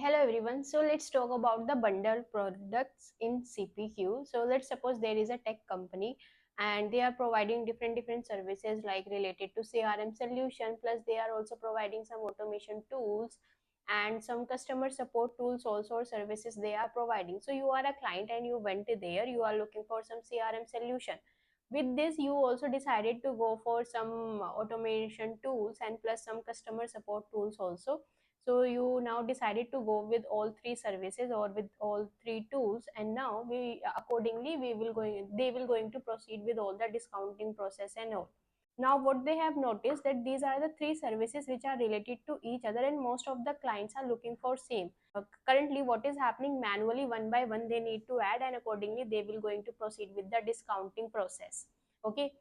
Hello everyone. So let's talk about the bundle products in CPQ. So let's suppose there is a tech company and they are providing different services like related to CRM solution, plus they are also providing some automation tools and some customer support tools also, or services they are providing. So you are a client and you went there, you are looking for some CRM solution. With this you also decided to go for some automation tools and plus some customer support tools also. So you now decided to go with all three services or with all three tools, and now we accordingly we will going they will going to proceed with all the discounting process and all. Now what they have noticed that these are the three services which are related to each other, and most of the clients are looking for same. Currently what is happening, manually one by one they need to add, and accordingly they will going to proceed with the discounting process. Okay,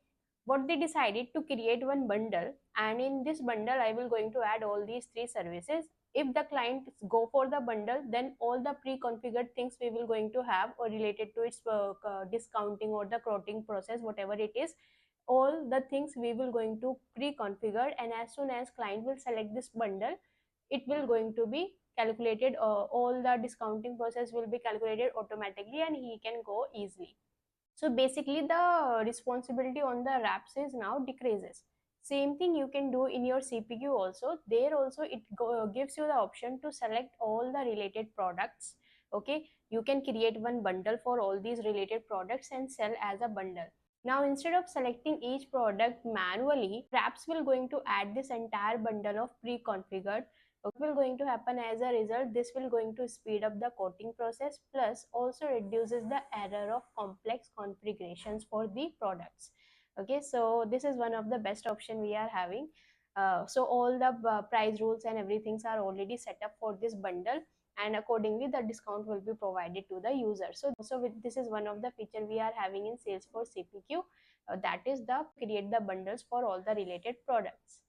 what they decided to create one bundle, and in this bundle I will going to add all these three services. If the client go for the bundle, then all the pre-configured things we will going to have or related to its discounting or the quoting process, whatever it is, all the things we will going to pre-configure, and as soon as client will select this bundle, it will going to be calculated, all the discounting process will be calculated automatically and he can go easily. So basically the responsibility on the reps is now decreases. Same thing you can do in your CPQ also. There also it gives you the option to select all the related products. Okay, you can create one bundle for all these related products and sell as a bundle. Now instead of selecting each product manually, reps will going to add this entire bundle of pre-configured. What will going to happen as a result, this will going to speed up the quoting process, plus also reduces the error of complex configurations for the products. Okay, so this is one of the best option we are having. So all the price rules and everything are already set up for this bundle, and accordingly the discount will be provided to the user. So with this is one of the feature we are having in Salesforce CPQ, that is the create the bundles for all the related products.